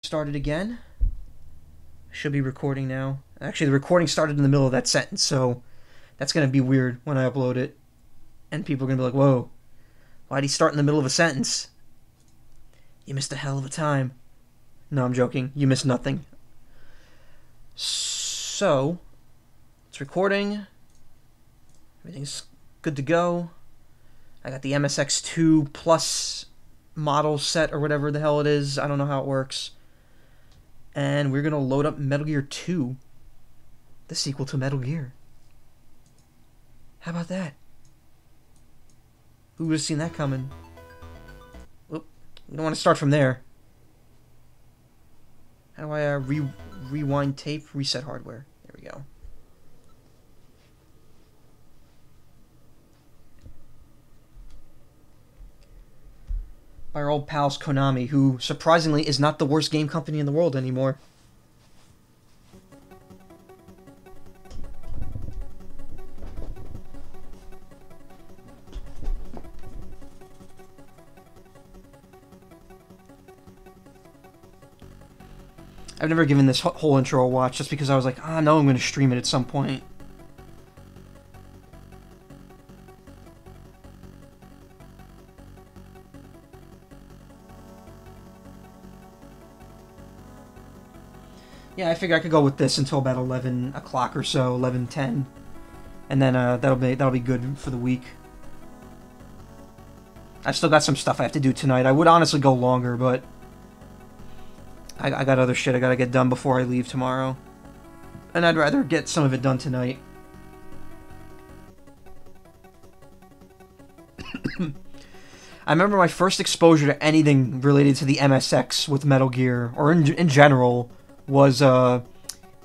Started again. Should be recording now. Actually, the recording started in the middle of that sentence, so that's going to be weird when I upload it. And people are going to be like, whoa, why'd he start in the middle of a sentence? You missed a hell of a time. No, I'm joking. You missed nothing. So, it's recording. Everything's good to go. I got the MSX2 Plus model set or whatever the hell it is. I don't know how it works. And we're going to load up Metal Gear 2, the sequel to Metal Gear. How about that? Who would have seen that coming? Oop, we don't want to start from there. How do I rewind tape? Reset hardware. There we go. By our old pals Konami, who surprisingly is not the worst game company in the world anymore. I've never given this whole intro a watch just because I was like, I know I'm going to stream it at some point. Yeah, I figure I could go with this until about 11 o'clock or so, 11:10, and then that'll be good for the week. I've still got some stuff I have to do tonight. I would honestly go longer, but I got other shit I gotta get done before I leave tomorrow, and I'd rather get some of it done tonight. I remember my first exposure to anything related to the MSX with Metal Gear, or in general, was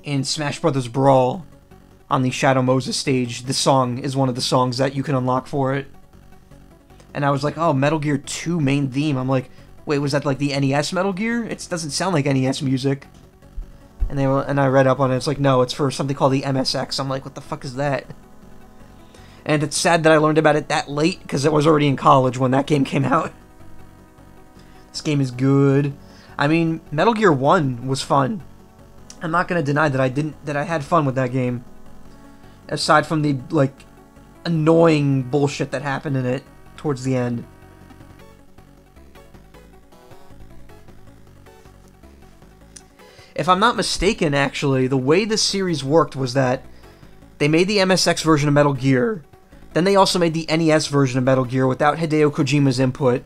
in Smash Brothers Brawl on the Shadow Moses stage. This song is one of the songs that you can unlock for it. And I was like, oh, Metal Gear 2 main theme. I'm like, wait, was that like the NES Metal Gear? It doesn't sound like NES music. And I read up on it. It's like, no, it's for something called the MSX. I'm like, what the fuck is that? And it's sad that I learned about it that late, because I was already in college when that game came out. This game is good. I mean, Metal Gear 1 was fun. I'm not gonna deny that I had fun with that game. Aside from the, like, annoying bullshit that happened in it towards the end. If I'm not mistaken, actually, the way this series worked was that they made the MSX version of Metal Gear, then they also made the NES version of Metal Gear without Hideo Kojima's input.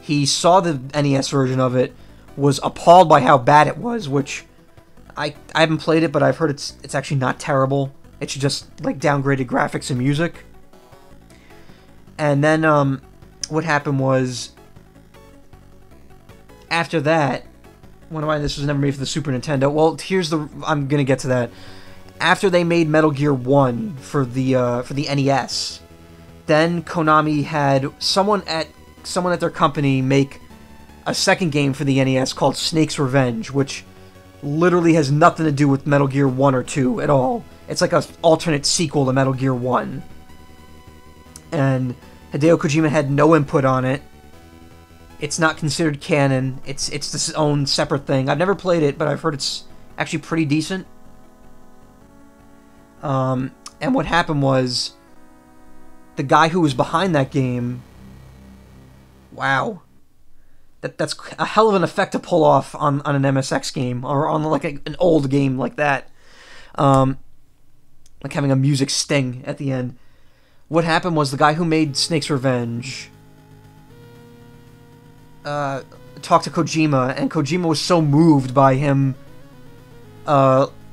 He saw the NES version of it, was appalled by how bad it was, which I haven't played it, but I've heard it's actually not terrible. It's just like downgraded graphics and music. And then what happened was, after that, this was never made for the Super Nintendo. Well, I'm gonna get to that. After they made Metal Gear 1 for the NES, then Konami had someone at their company make a second game for the NES called Snake's Revenge, which literally has nothing to do with Metal Gear 1 or 2 at all. It's like an alternate sequel to Metal Gear 1. And Hideo Kojima had no input on it. It's not considered canon. It's its own separate thing. I've never played it, but I've heard it's actually pretty decent. And what happened was, the guy who was behind that game, wow, that's a hell of an effect to pull off on an MSX game, or on like an old game like that. Like having a music sting at the end. What happened was, the guy who made Snake's Revenge talked to Kojima, and Kojima was so moved by him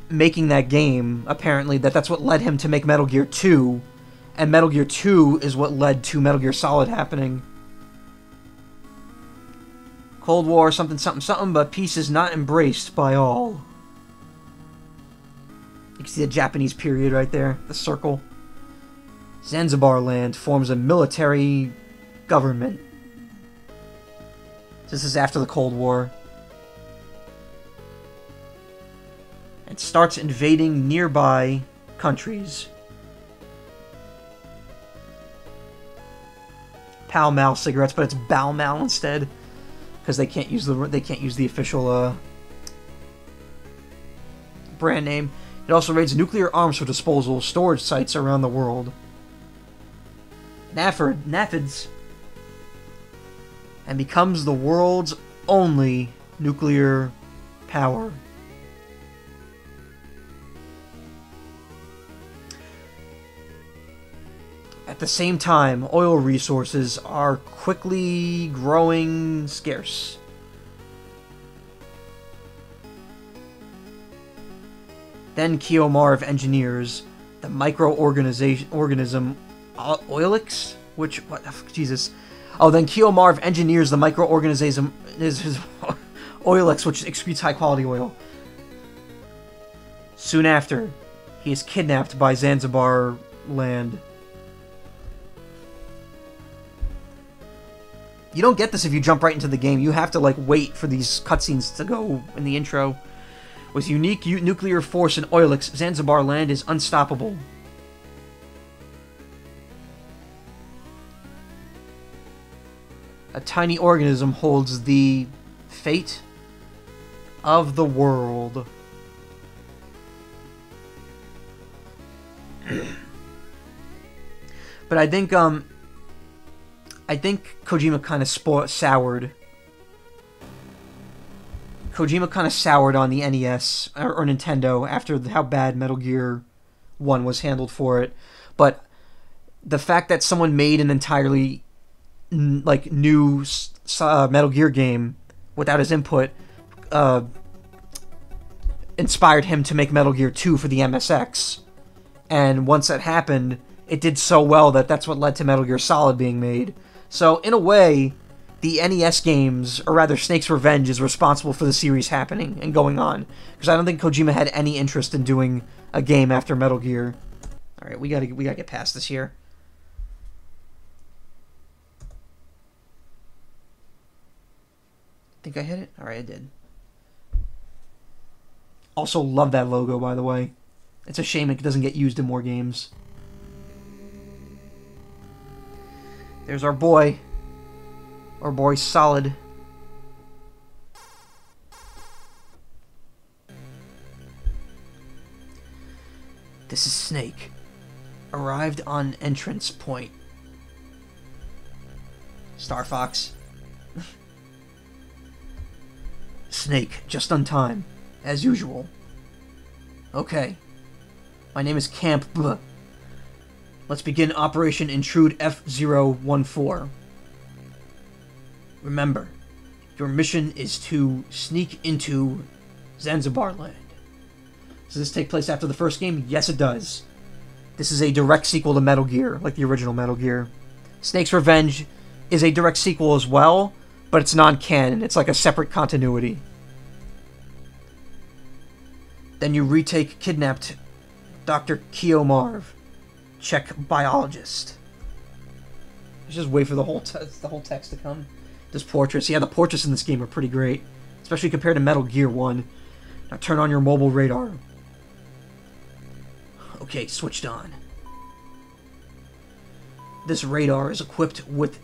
making that game, apparently, that's what led him to make Metal Gear 2, and Metal Gear 2 is what led to Metal Gear Solid happening. Cold War, something, something, something, but peace is not embraced by all. You can see the Japanese period right there, the circle. Zanzibar land forms a military government. This is after the Cold War. It starts invading nearby countries. Pall Mall cigarettes, but it's Bow Mall instead, because they can't use the official brand name. It also raids nuclear arms for disposal storage sites around the world. NAFIDs. And becomes the world's only nuclear power. At the same time, oil resources are quickly growing scarce. Then Keomarv engineers the microorganism Oilix? Jesus. Oh, then Keomarv engineers the microorganism Oilix, which excretes high-quality oil. Soon after, he is kidnapped by Zanzibar land. You don't get this if you jump right into the game. You have to, like, wait for these cutscenes to go in the intro. With unique nuclear force in Oilix, Zanzibar land is unstoppable. A tiny organism holds the fate of the world. But I think Kojima kind of soured. Kojima kind of soured on the NES or Nintendo after how bad Metal Gear 1 was handled for it. But the fact that someone made an entirely new Metal Gear game without his input inspired him to make Metal Gear 2 for the MSX. And once that happened, it did so well that that's what led to Metal Gear Solid being made. So, in a way, the NES games, or rather Snake's Revenge, is responsible for the series happening and going on. Because I don't think Kojima had any interest in doing a game after Metal Gear. Alright, we gotta get past this here. Think I hit it? Alright, I did. Also love that logo, by the way. It's a shame it doesn't get used in more games. There's our boy. Our boy Solid. This is Snake. Arrived on entrance point. Star Fox. Snake, just on time. As usual. Okay. My name is Camp B. Let's begin Operation Intrude F-014. Remember, your mission is to sneak into Zanzibar land. Does this take place after the first game? Yes, it does. This is a direct sequel to Metal Gear, like the original Metal Gear. Snake's Revenge is a direct sequel as well, but it's non-canon. It's like a separate continuity. Then you retake kidnapped Dr. Keomarv, Czech biologist. Let's just wait for the whole text to come. This portraits. Yeah, the portraits in this game are pretty great, especially compared to Metal Gear 1. Now turn on your mobile radar. Okay, switched on. This radar is equipped with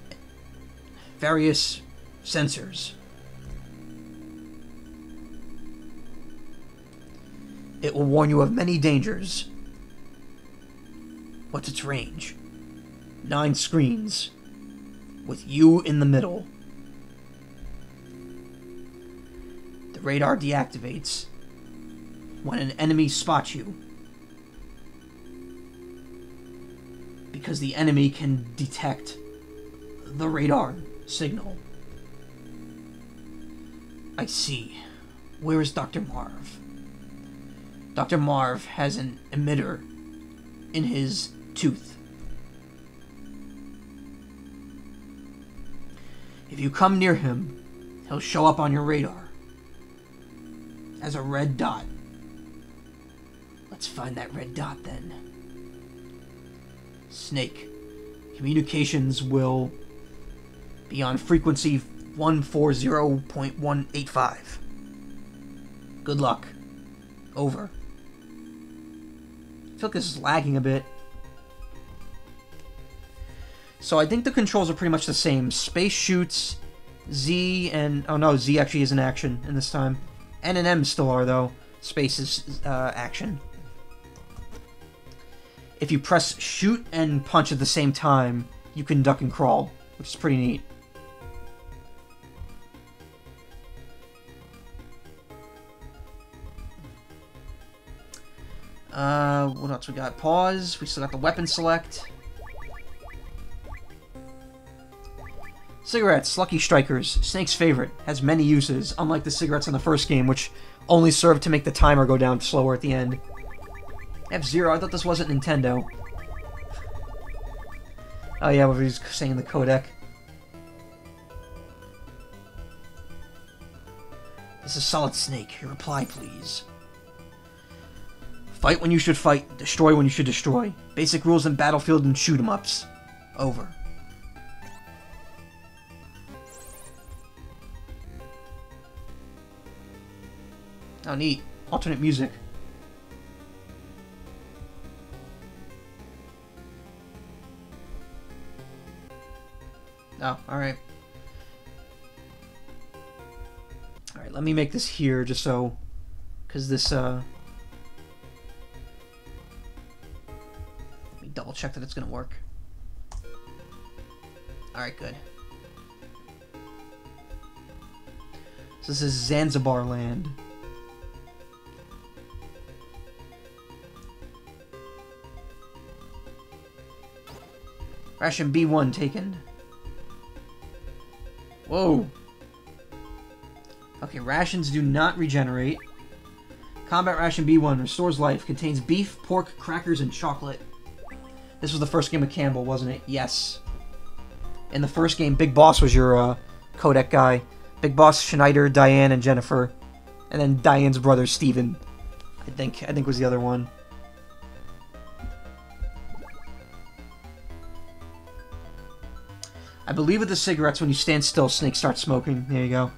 various sensors. It will warn you of many dangers. What's its range? 9 screens, with you in the middle. The radar deactivates when an enemy spots you, because the enemy can detect the radar signal. I see. Where is Dr. Marv? Dr. Marv has an emitter in his tooth. If you come near him, he'll show up on your radar as a red dot. Let's find that red dot then. Snake, communications will be on frequency 140.185. Good luck. Over. I feel like this is lagging a bit. So I think the controls are pretty much the same. Space shoots, Z and... Oh no, Z actually is in action in this time. N and M still are, though. Space is action. If you press shoot and punch at the same time, you can duck and crawl, which is pretty neat. What else we got? Pause. We still got the weapon select. Cigarettes, Lucky Strikers, Snake's favorite, has many uses, unlike the cigarettes in the first game, which only served to make the timer go down slower at the end. F-Zero, I thought this wasn't Nintendo. Oh yeah, what he was saying in the codec. This is Solid Snake. Your reply, please. Fight when you should fight. Destroy when you should destroy. Basic rules in Battlefield and shoot 'em ups. Over. Oh, neat. Alternate music. Oh, alright. Alright, let me make this here just so... Because this, Let me double check that it's gonna work. Alright, good. So this is Zanzibar Land. Ration B1 taken. Whoa. Okay, rations do not regenerate. Combat Ration B1 restores life. Contains beef, pork, crackers, and chocolate. This was the first game of Campbell, wasn't it? Yes. In the first game, Big Boss was your codec guy. Big Boss, Schneider, Diane, and Jennifer. And then Diane's brother, Steven. I think was the other one. I believe with the cigarettes, when you stand still, Snake starts smoking. There you go.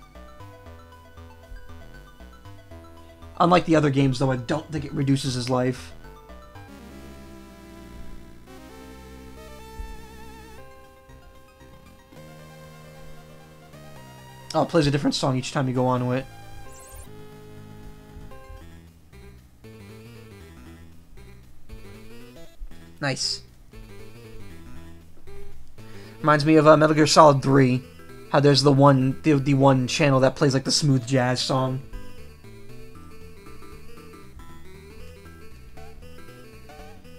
Unlike the other games, though, I don't think it reduces his life. Oh, it plays a different song each time you go on to it. Nice. Reminds me of Metal Gear Solid 3. How there's the one channel that plays like the smooth jazz song.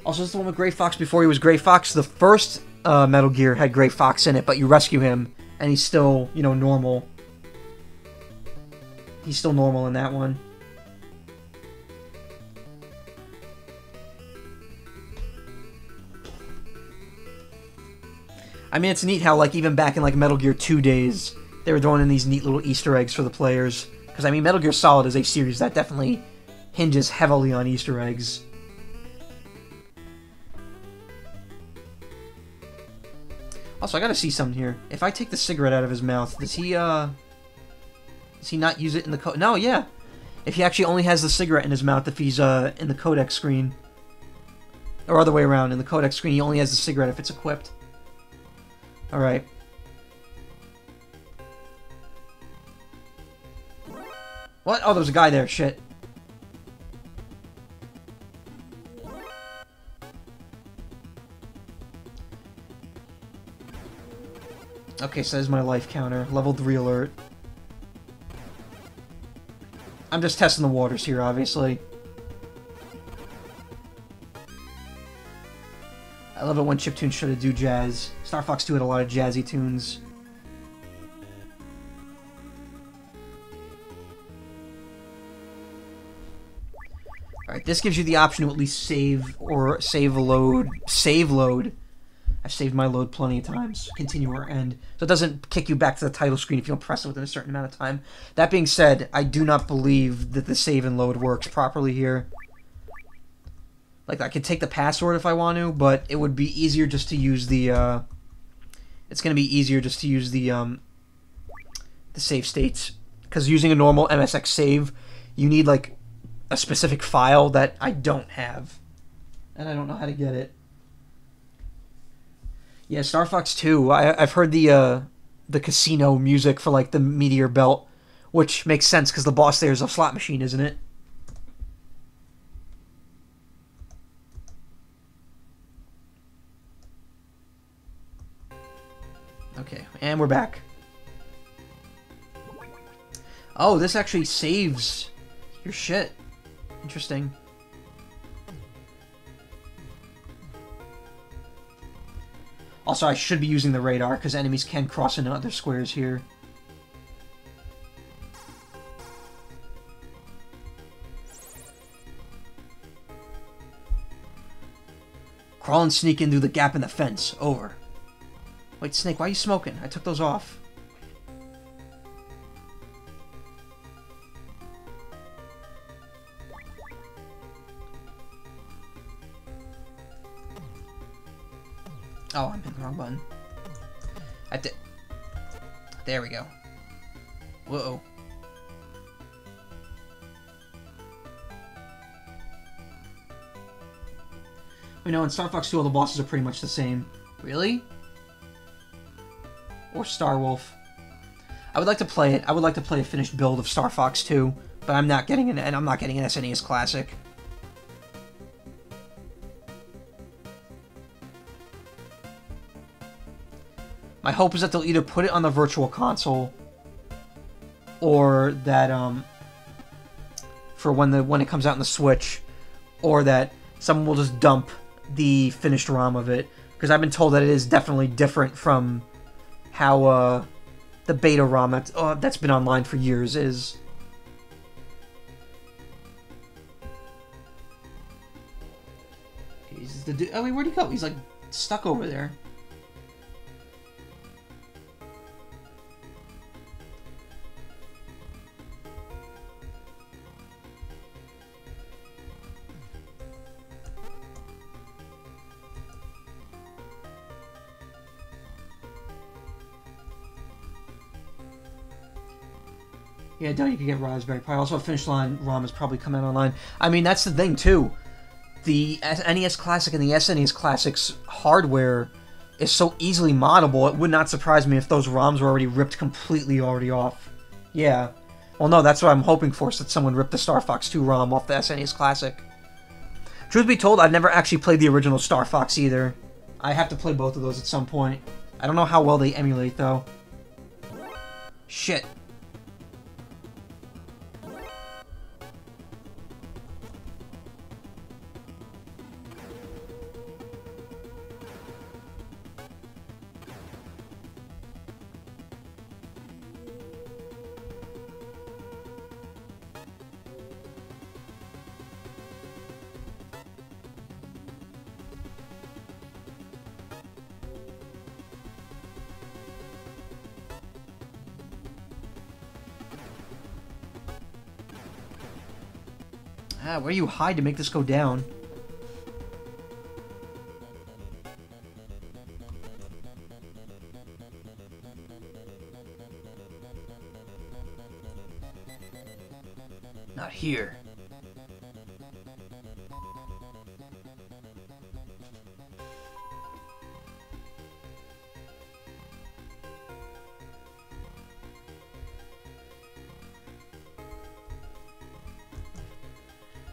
Also, it's the one with Gray Fox before he was Gray Fox. The first Metal Gear had Gray Fox in it, but you rescue him, and he's still, you know, normal. He's still normal in that one. I mean, it's neat how, like, even back in, like, Metal Gear 2 days, they were throwing in these neat little Easter eggs for the players. Because, I mean, Metal Gear Solid is a series that definitely hinges heavily on Easter eggs. Also, I gotta see something here. If I take the cigarette out of his mouth, does he not use it in the code? No, yeah. If he actually only has the cigarette in his mouth if he's, in the codec screen. Or other way around, in the codec screen, he only has the cigarette if it's equipped. Alright. What? Oh, there's a guy there. Shit. Okay, so there's my life counter. Level 3 alert. I'm just testing the waters here, obviously. I love it when chiptunes try to do jazz. Star Fox 2 had a lot of jazzy tunes. Alright, this gives you the option to at least save or save load. Save load. I've saved my load plenty of times. Continue or end. So it doesn't kick you back to the title screen if you don't press it within a certain amount of time. That being said, I do not believe that the save and load works properly here. Like, I could take the password if I want to, but it would be easier just to use the, it's going to be easier just to use the save states. Because using a normal MSX save, you need, like, a specific file that I don't have. And I don't know how to get it. Yeah, Star Fox 2, I've heard the casino music for, like, the Meteor Belt, which makes sense, because the boss there is a slot machine, isn't it? And we're back. Oh, this actually saves your shit. Interesting. Also, I should be using the radar, because enemies can cross into other squares here. Crawl and sneak in through the gap in the fence. Over. Wait, Snake, why are you smoking? I took those off. Oh, I'm hitting the wrong button. There we go. Whoa. We know in Star Fox 2 all the bosses are pretty much the same. Really? Or Star Wolf. I would like to play it. I would like to play a finished build of Star Fox 2, but I'm not getting an SNES Classic. My hope is that they'll either put it on the Virtual Console, or that for when it comes out on the Switch, or that someone will just dump the finished ROM of it, because I've been told that it is definitely different from how the beta ROM that's been online for years is. Oh wait, where'd he go? He's like stuck over there. Yeah, I doubt you can get Raspberry Pi. Also, a finish line ROM is probably coming out online. I mean, that's the thing, too. The NES Classic and the SNES Classic's hardware is so easily moddable, it would not surprise me if those ROMs were already ripped completely off. Yeah. Well, no, that's what I'm hoping for, is that someone ripped the Star Fox 2 ROM off the SNES Classic. Truth be told, I've never actually played the original Star Fox either. I have to play both of those at some point. I don't know how well they emulate, though. Shit. Ah, where do you hide to make this go down? Not here.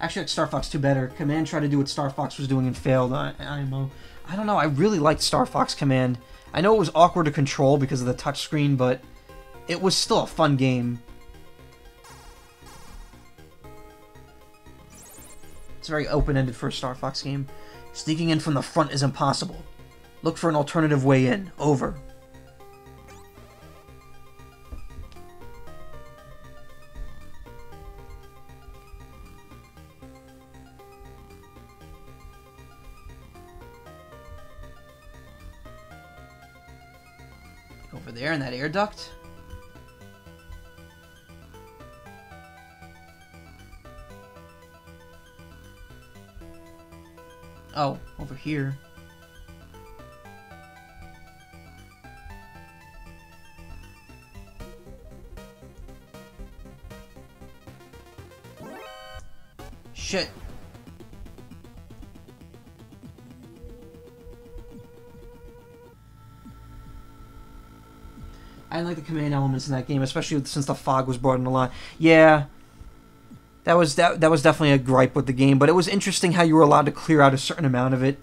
Actually, like Star Fox 2 better. Command tried to do what Star Fox was doing and failed. I don't know. I really liked Star Fox Command. I know it was awkward to control because of the touchscreen, but it was still a fun game. It's very open-ended for a Star Fox game. Sneaking in from the front is impossible. Look for an alternative way in. Over. Over there in that air duct. Oh, over here. Shit. I didn't like the command elements in that game, especially since the fog was brought in a lot. Yeah, that was definitely a gripe with the game, but it was interesting how you were allowed to clear out a certain amount of it.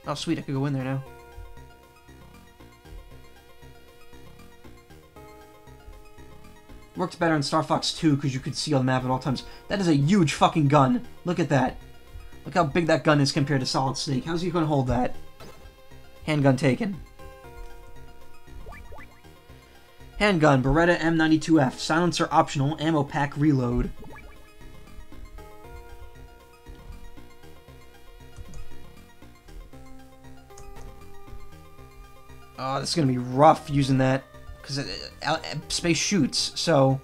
Oh, sweet, I could go in there now. Worked better in Star Fox 2 because you could see on the map at all times. That is a huge fucking gun. Look at that. Look how big that gun is compared to Solid Snake. How's he going to hold that? Handgun taken. Handgun, Beretta M92F. Silencer optional. Ammo pack reload. Oh, this is going to be rough using that. Because space shoots, so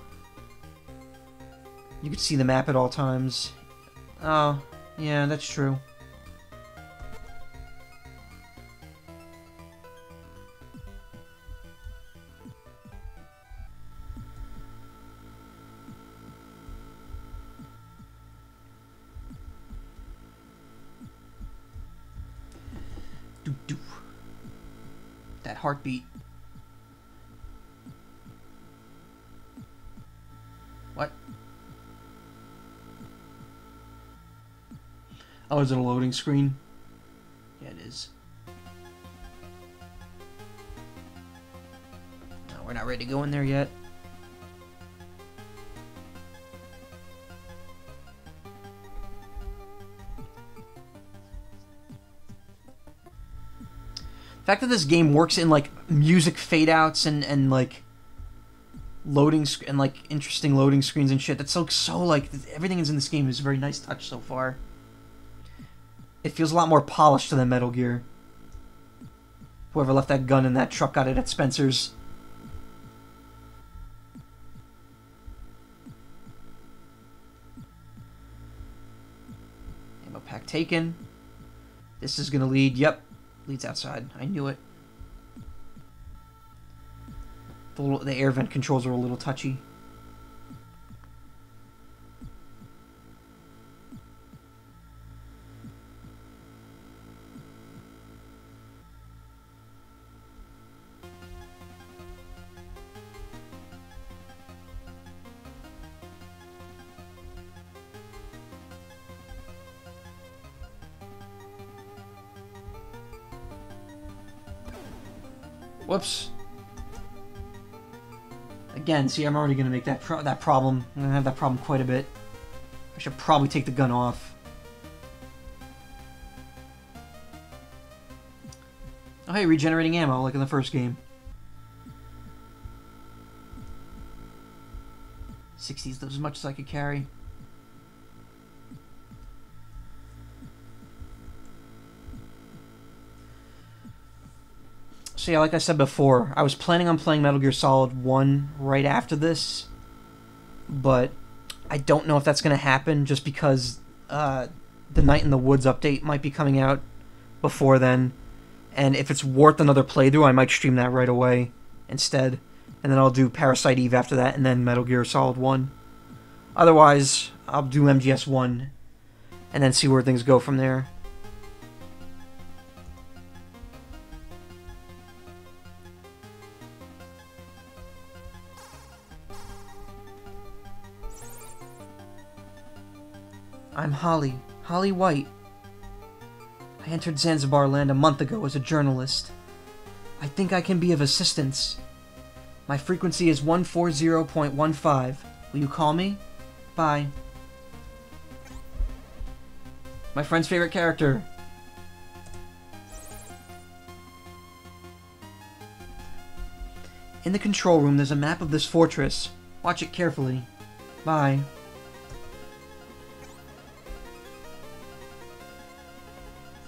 you could see the map at all times. Oh, yeah, that's true. Doo-doo. That heartbeat. What? Oh, is it a loading screen? Yeah, it is. No, we're not ready to go in there yet. The fact that this game works in, like, music fade-outs and like, loading and like interesting loading screens and shit. That's so like everything is in this game is a very nice touch so far. It feels a lot more polished than Metal Gear. Whoever left that gun in that truck got it at Spencer's. Ammo pack taken. This is gonna lead. Yep, leads outside. I knew it. The air vent controls are a little touchy. Whoops. Again, see, I'm already going to make that problem. I'm going to have that problem quite a bit. I should probably take the gun off. Oh, hey, regenerating ammo, like in the first game. 60s, as much as I could carry. So yeah, like I said before, I was planning on playing Metal Gear Solid 1 right after this, but I don't know if that's going to happen just because the Night in the Woods update might be coming out before then, and if it's worth another playthrough, I might stream that right away instead, and then I'll do Parasite Eve after that, and then Metal Gear Solid 1. Otherwise, I'll do MGS 1, and then see where things go from there. I'm Holly White. I entered Zanzibar land a month ago as a journalist. I think I can be of assistance. My frequency is 140.15. Will you call me? Bye. My friend's favorite character. In the control room, there's a map of this fortress. Watch it carefully. Bye.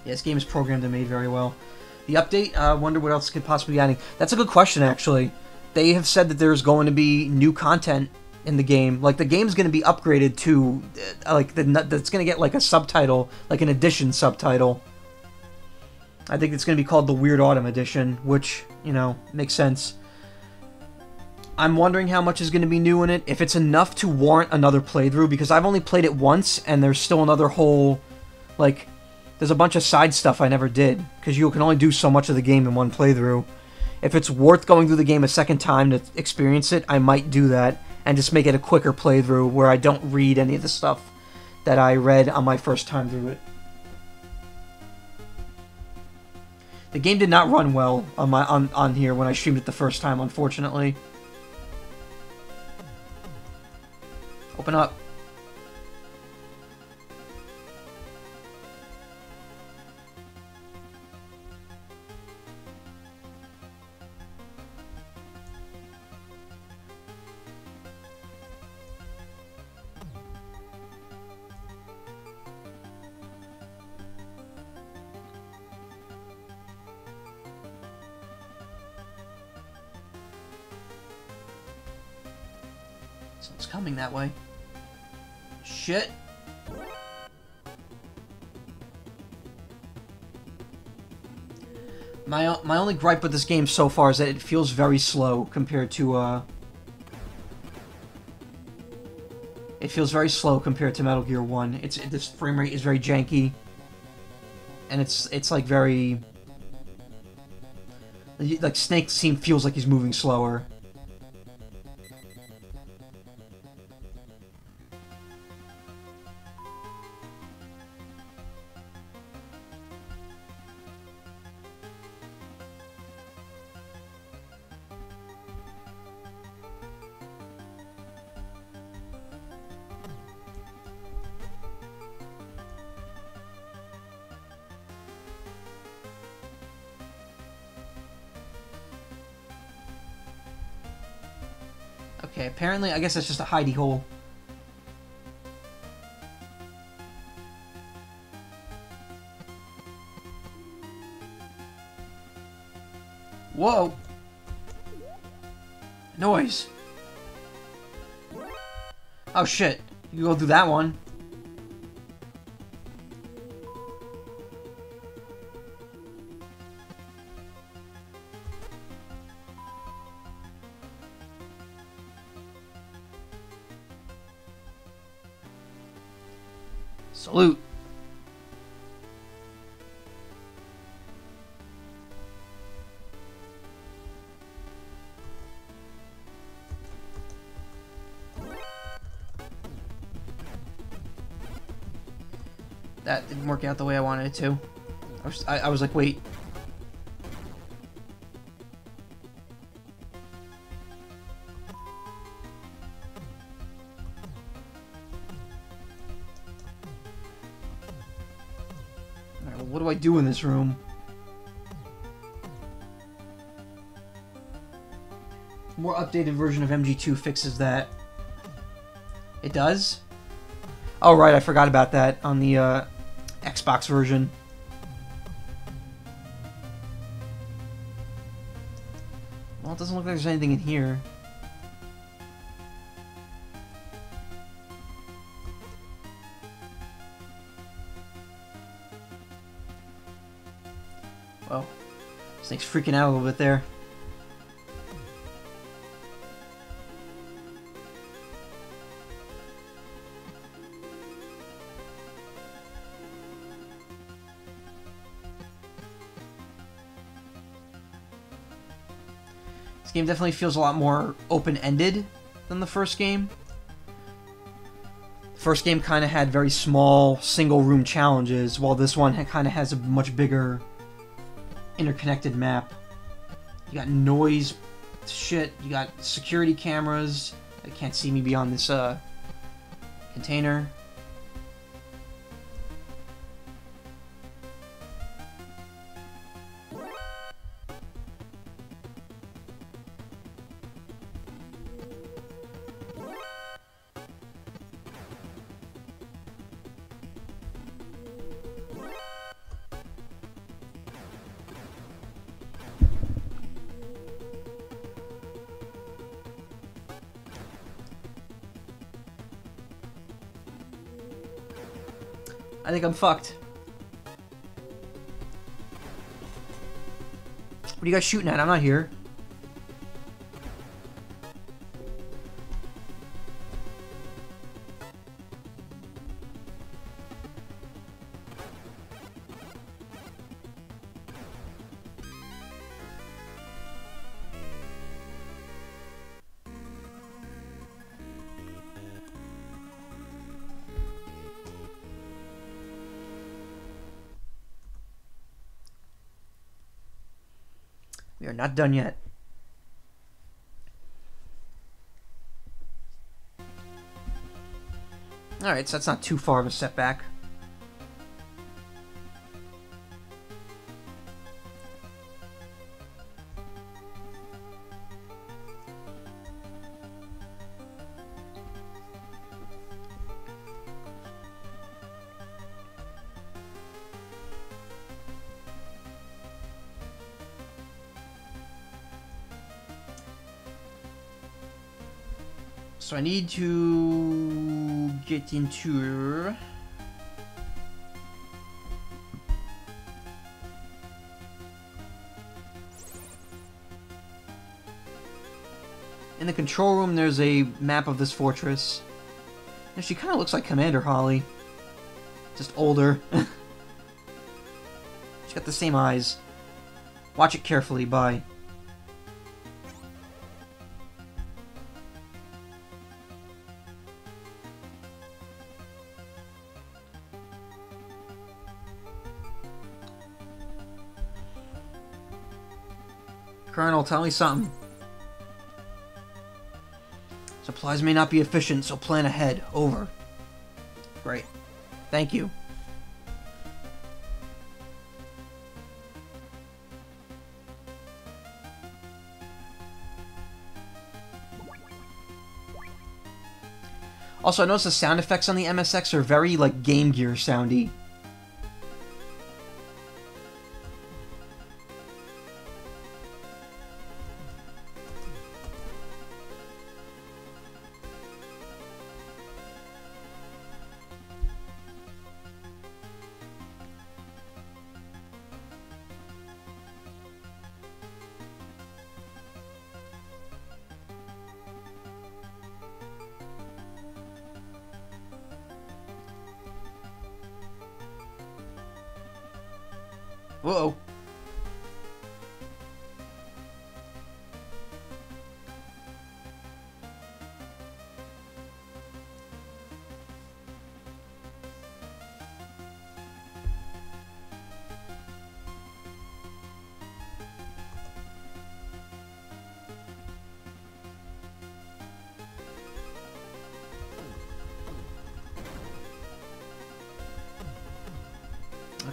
Yeah, this game is programmed and made very well. The update, I wonder what else could possibly be adding. That's a good question, actually. They have said that there's going to be new content in the game. Like, the game's going to be upgraded to, that's going to get, like, a subtitle, like an edition subtitle. I think it's going to be called the Weird Autumn Edition, which, you know, makes sense. I'm wondering how much is going to be new in it, if it's enough to warrant another playthrough, because I've only played it once, and there's still another whole, like... There's a bunch of side stuff I never did, because you can only do so much of the game in one playthrough. If it's worth going through the game a second time to experience it, I might do that, and just make it a quicker playthrough where I don't read any of the stuff that I read on my first time through it. The game did not run well on here when I streamed it the first time, unfortunately. Open up. It's coming that way. Shit. My only gripe with this game so far is that it feels very slow compared to it feels very slow compared to Metal Gear 1. This frame rate is very janky. And it's like very like Snake feels like he's moving slower. Okay, apparently, I guess that's just a hidey hole. Whoa! Noise! Oh shit, you go through that one. Salute. That didn't work out the way I wanted it to. I was like, wait. Alright, well, what do I do in this room? More updated version of MG2 fixes that. It does? Oh, right, I forgot about that on the Xbox version. Well, it doesn't look like there's anything in here. Well, Snake's freaking out a little bit there. This game definitely feels a lot more open-ended than the first game. The first game kind of had very small, single-room challenges, while this one kind of has a much bigger, interconnected map. You got noise shit, you got security cameras that can't see me beyond this container. I think I'm fucked. What are you guys shooting at? I'm not here. We are not done yet. Alright, so that's not too far of a setback. So I need to get into... In the control room, there's a map of this fortress. And she kind of looks like Commander Holly. Just older. She's got the same eyes. Watch it carefully, bye. Colonel, tell me something. Supplies may not be efficient, so plan ahead. Over. Great. Thank you. Also, I noticed the sound effects on the MSX are very, like, Game Gear soundy. Whoa.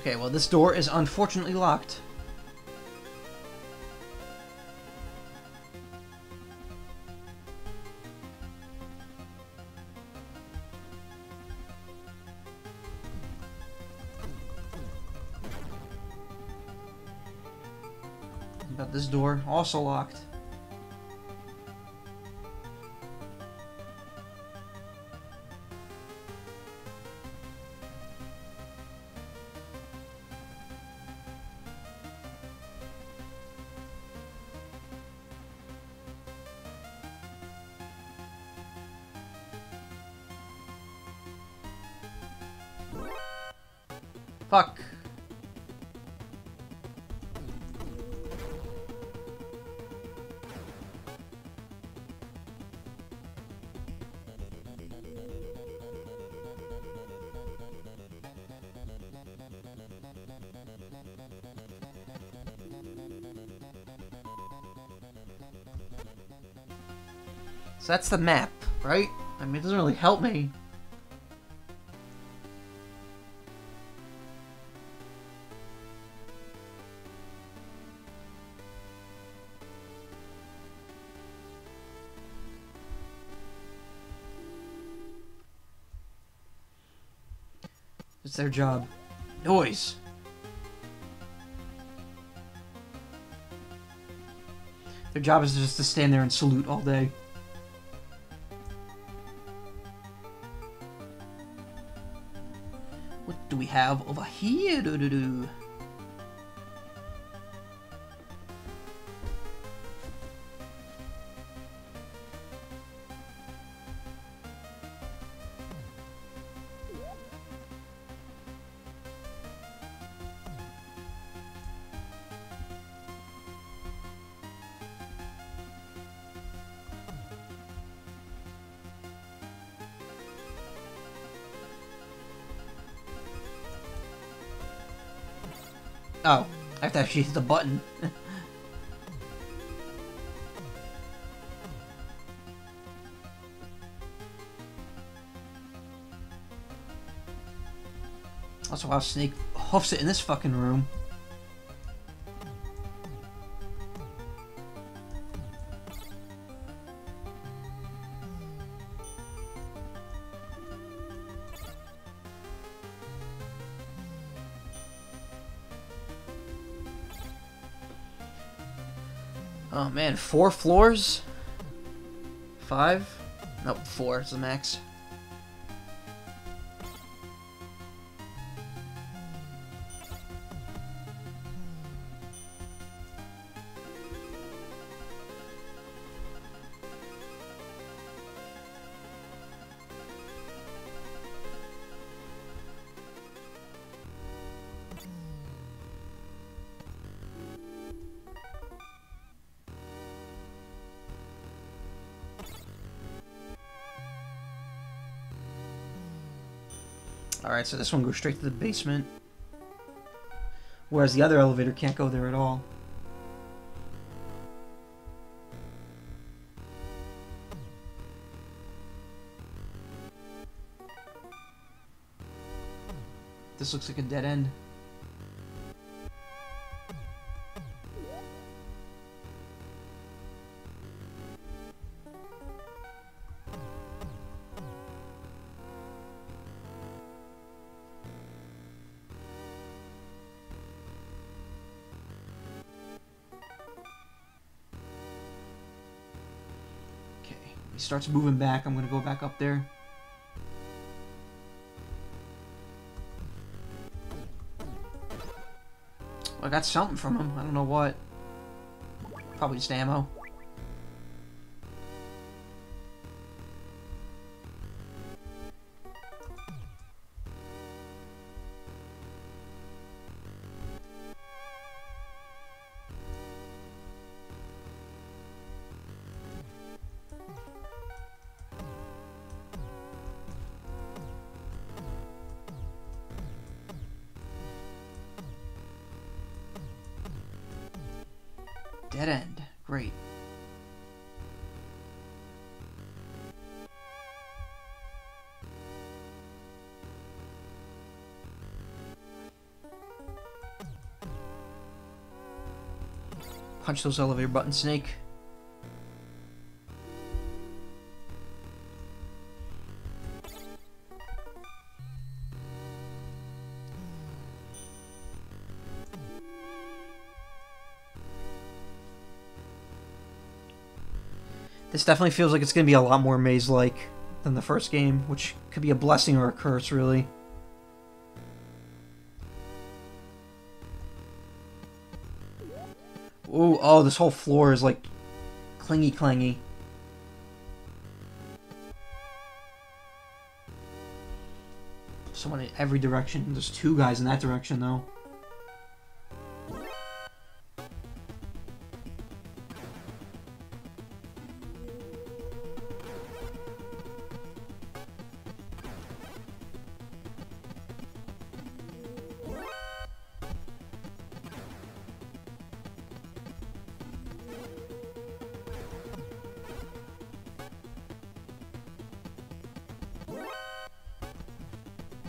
Okay, well, this door is unfortunately locked. But this door also locked. Fuck. So that's the map, right? I mean, it doesn't really help me. It's their job. Noise! Their job is just to stand there and salute all day. What do we have over here? Oh, I have to actually hit the button. Also, how Snake hoofs it in this fucking room. Oh man, 4 floors? 5? Nope, 4 is the max. Alright, so this one goes straight to the basement. Whereas the other elevator can't go there at all. This looks like a dead end. He starts moving back. I'm gonna go back up there. Well, I got something from him. I don't know what. Probably just ammo. Dead end. Great. Punch those elevator buttons, Snake. This definitely feels like it's going to be a lot more maze-like than the first game, which could be a blessing or a curse, really. Ooh, oh, this whole floor is like clingy-clangy. Someone in every direction. There's 2 guys in that direction, though.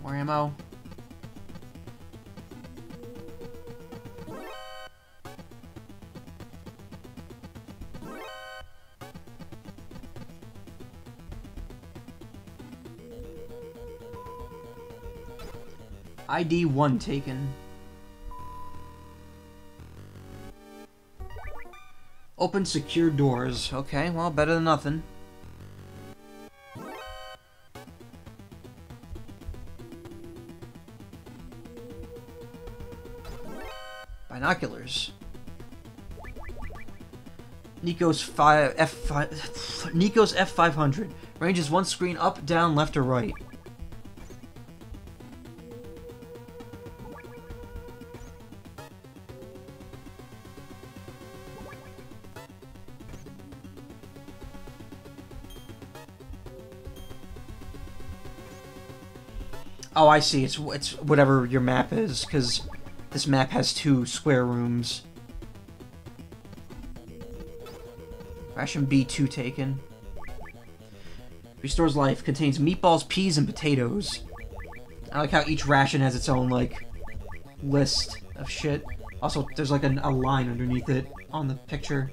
More ammo. ID 1 taken. Open secure doors. Okay, well, better than nothing. Binoculars. Nico's F500. Range is 1 screen up, down, left, or right. Oh, I see. It's whatever your map is, because this map has 2 square rooms. Ration B2 taken. Restores life. Contains meatballs, peas, and potatoes. I like how each ration has its own, like, list of shit. Also, there's like a line underneath it on the picture.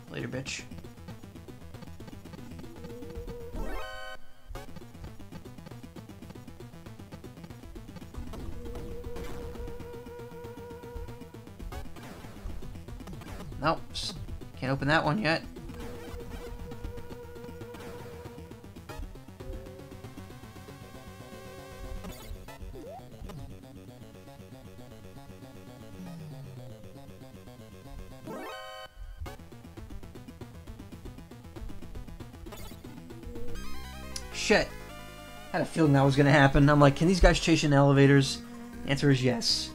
Later, bitch. Nope. Can't open that one yet. Shit. I had a feeling that was gonna happen. I'm like, can these guys chase in elevators? The answer is yes.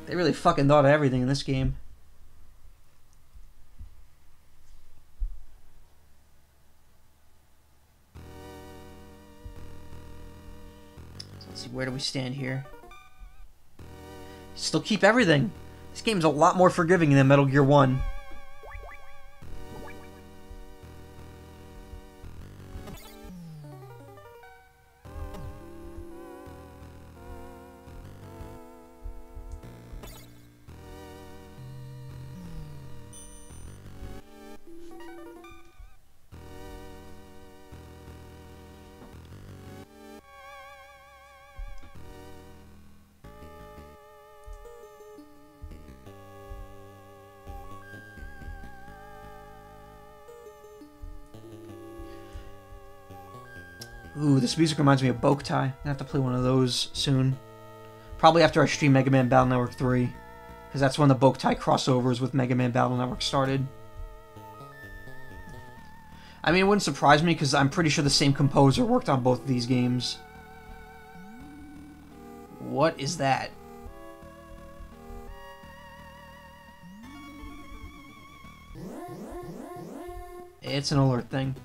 They really fucking thought of everything in this game. So let's see, where do we stand here? Still keep everything. This game's a lot more forgiving than Metal Gear 1. Ooh, this music reminds me of Boktai. I'm gonna have to play one of those soon. Probably after I stream Mega Man Battle Network 3. Because that's when the Boktai crossovers with Mega Man Battle Network started. I mean, it wouldn't surprise me because I'm pretty sure the same composer worked on both of these games. What is that? It's an alert thing.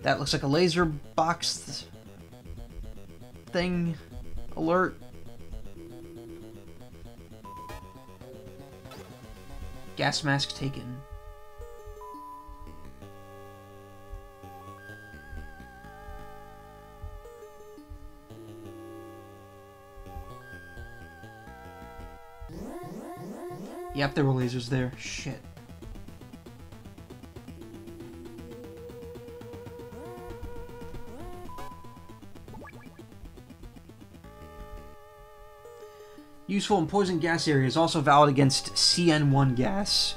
That looks like a laser box thing. Alert. Gas mask taken. Yep, there were lasers there. Shit. Useful in poison gas areas, also valid against CN1 gas.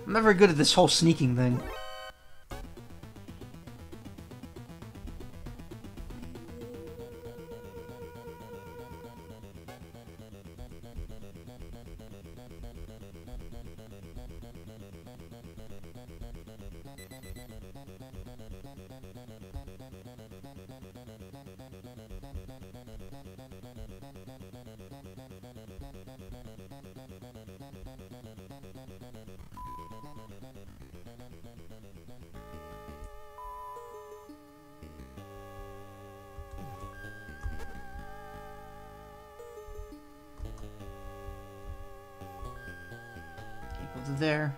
I'm not very good at this whole sneaking thing. Go to there.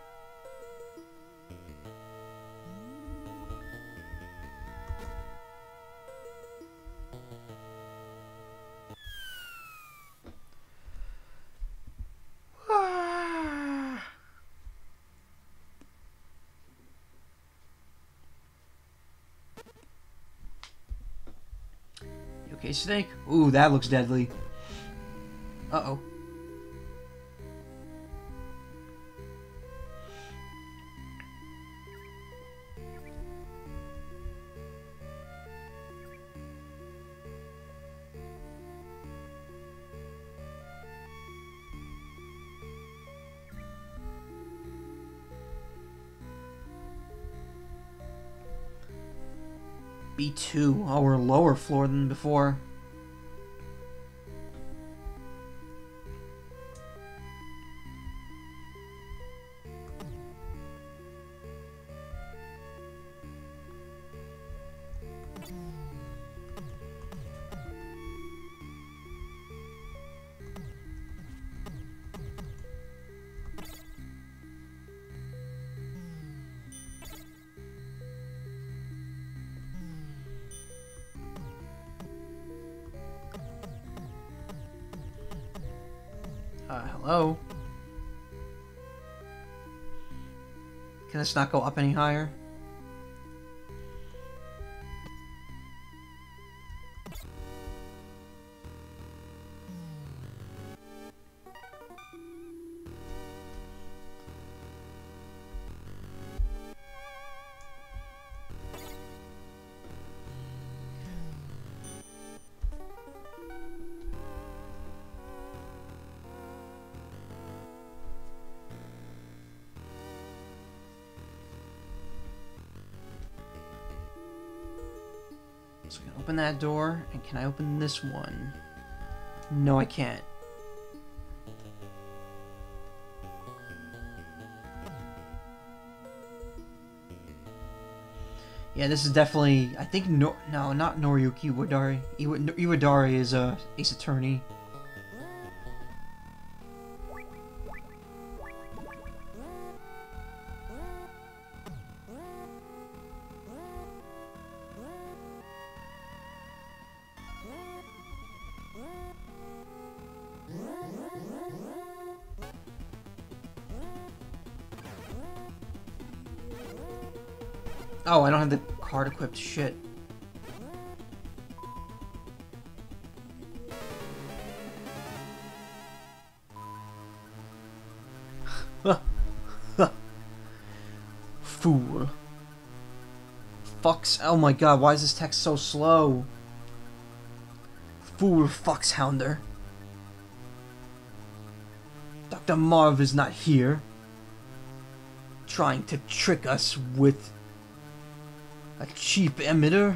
You okay, Snake? Ooh, that looks deadly. Uh-oh. B2. Oh, we're lower floor than before. Hello? Can this not go up any higher? So I can open that door, and can I open this one? No, I can't. Yeah, this is definitely... I think... No, not Noriyuki Iwadare. Iwadare is Ace Attorney. Oh, I don't have the card equipped. Shit. Fool. Fucks. Oh my god, why is this text so slow? Fool Foxhounder. Dr. Marv is not here. Trying to trick us with a cheap emitter?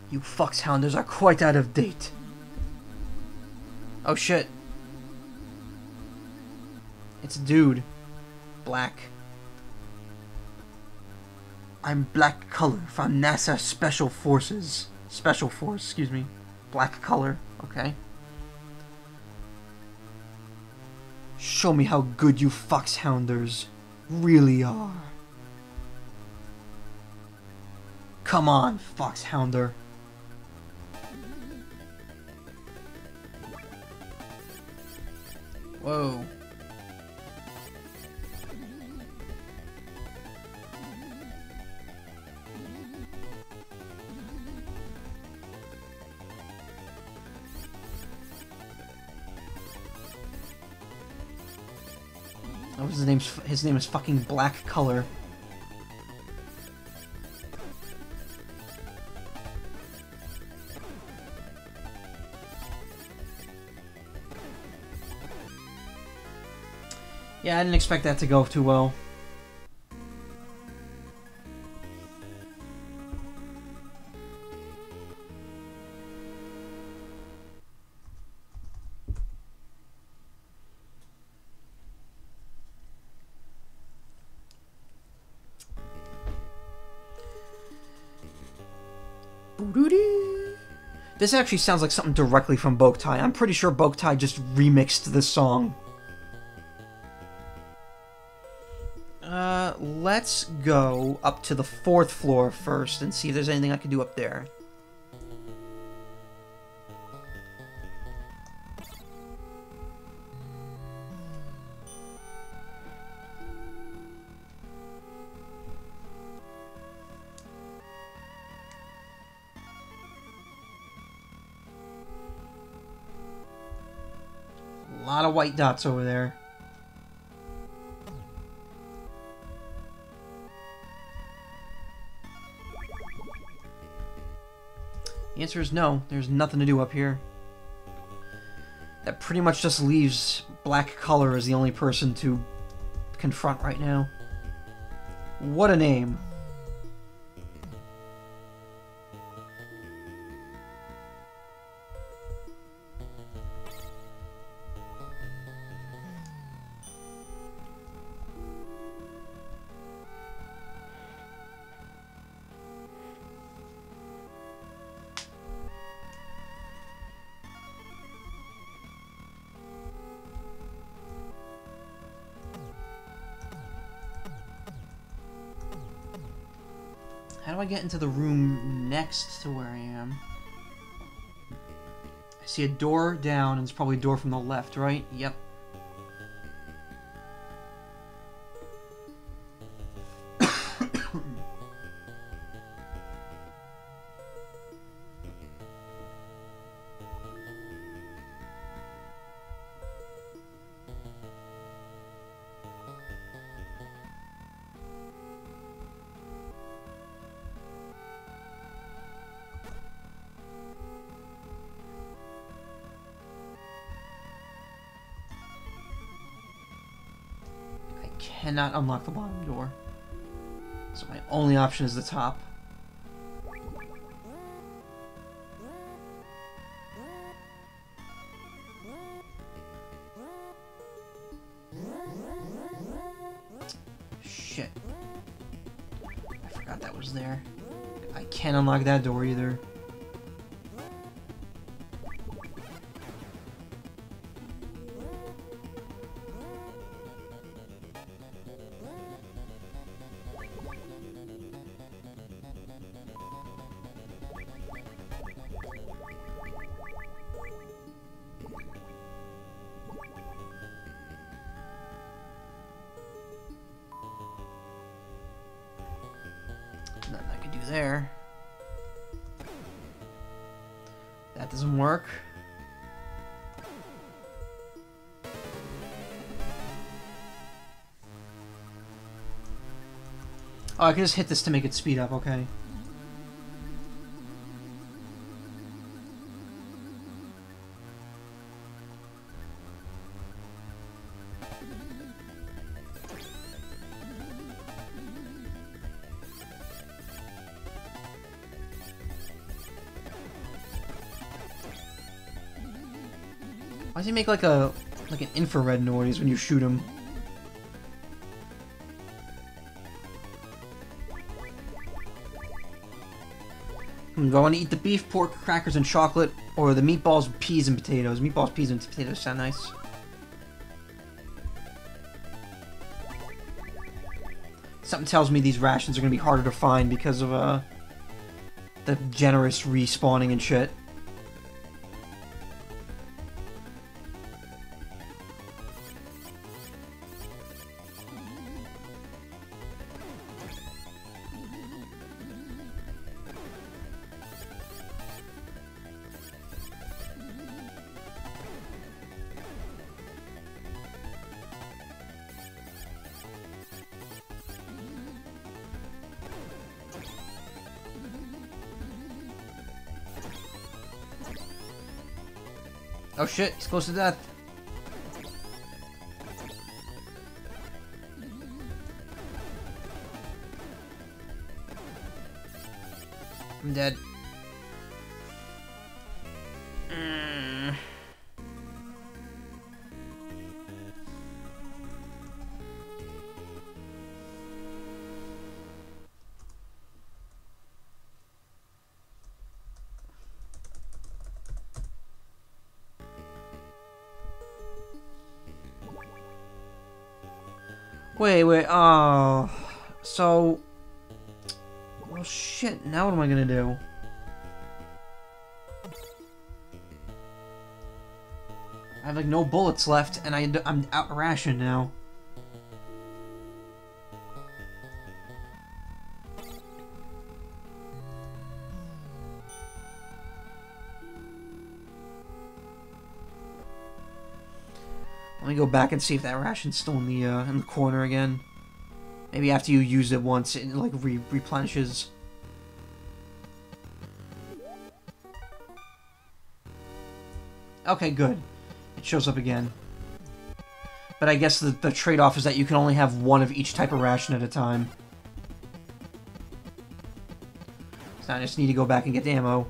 You foxhounders are quite out of date. Oh shit. It's a dude. Black. I'm Black Color from NASA Special Forces. Special Force, excuse me. Black Color, okay. Show me how good you foxhounders really are. Come on, foxhounder. Whoa. Oh, his name is fucking Black Color. Yeah, I didn't expect that to go too well. This actually sounds like something directly from Boktai. I'm pretty sure Boktai just remixed this song. Let's go up to the 4th floor first and see if there's anything I can do up there. A lot of white dots over there. The answer is no, there's nothing to do up here. That pretty much just leaves Black Color as the only person to confront right now. What a name. How do I get into the room next to where I am? I see a door down, and it's probably a door from the left, right? Yep. Cannot unlock the bottom door. So my only option is the top. Shit. I forgot that was there. I can't unlock that door either. Nothing I can do there. That doesn't work. Oh, I can just hit this to make it speed up, okay. Why does he make like an infrared noise when you shoot him? Do I want to eat the beef, pork, crackers, and chocolate, or the meatballs, peas, and potatoes? Meatballs, peas, and potatoes sound nice. Something tells me these rations are going to be harder to find because of the generous respawning and shit. Oh shit, he's close to death. I'm dead. Wait, oh. So... Well, shit, now what am I gonna do? I have, like, no bullets left, and I'm out rationed now. Let me go back and see if that ration's still in the corner again. Maybe after you use it once, it like replenishes. Okay, good. It shows up again. But I guess the trade-off is that you can only have one of each type of ration at a time. So I just need to go back and get the ammo.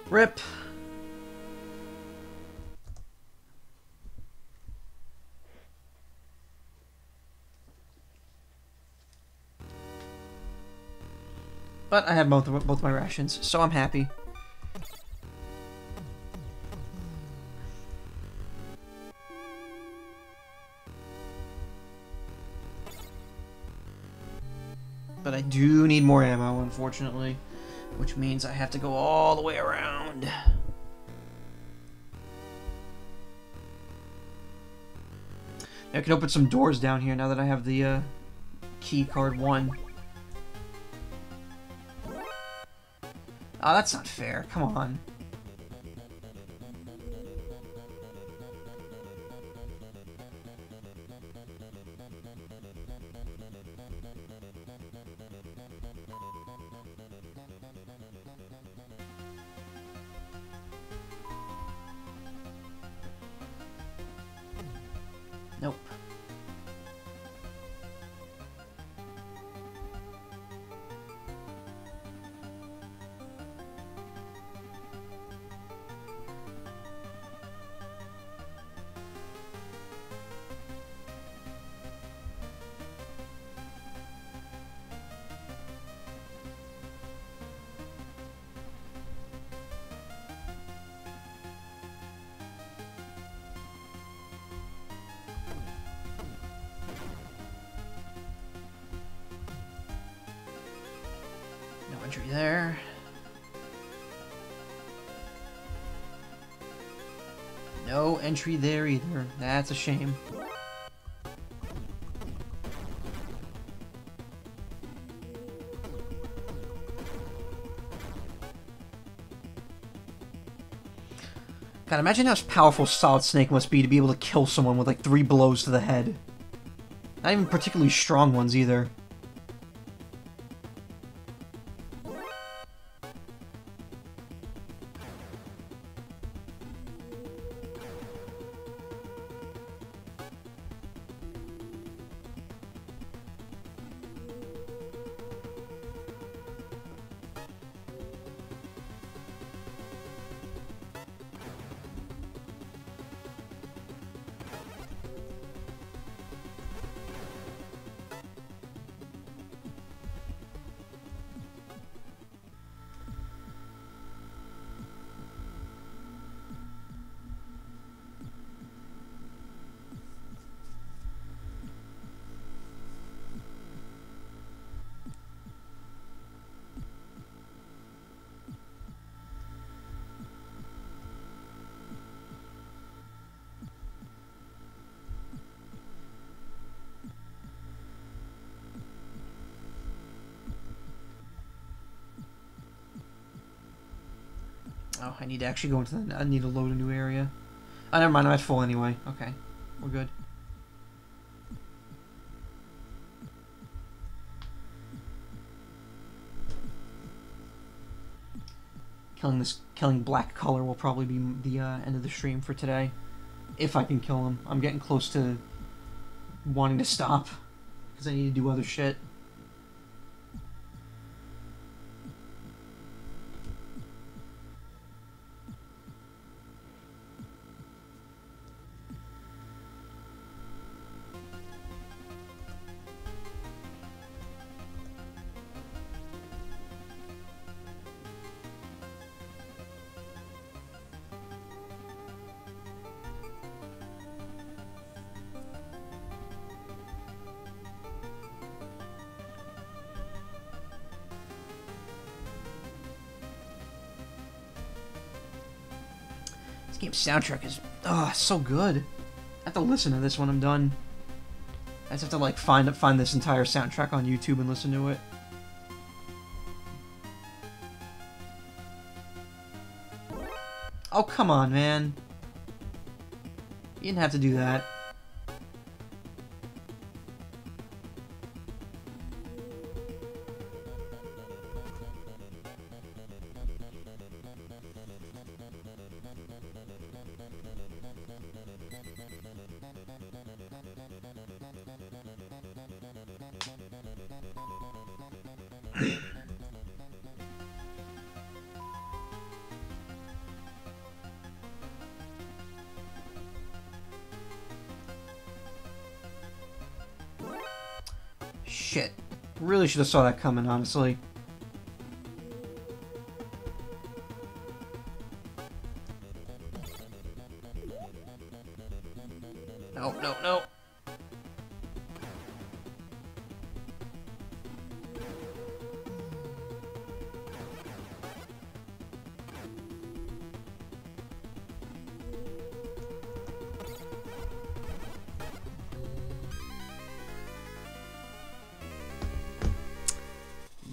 Rip. But I have both my rations, so I'm happy. But I do need more ammo, unfortunately, which means I have to go all the way around. I can open some doors down here now that I have the key card 1. Oh, that's not fair. Come on. Nope. No entry there. No entry there either. That's a shame. God, imagine how powerful Solid Snake must be to be able to kill someone with like 3 blows to the head. Not even particularly strong ones either. Oh, I need to actually go into the... I need to load a new area. Oh, never mind. I'm at full anyway. Okay. We're good. Killing Black Color will probably be the end of the stream for today. If I can kill him. I'm getting close to wanting to stop. Because I need to do other shit. This game's soundtrack is so good. I have to listen to this when I'm done. I just have to like find this entire soundtrack on YouTube and listen to it. Oh, come on, man. You didn't have to do that. Shit. Really should have saw that coming, honestly. No, no, no.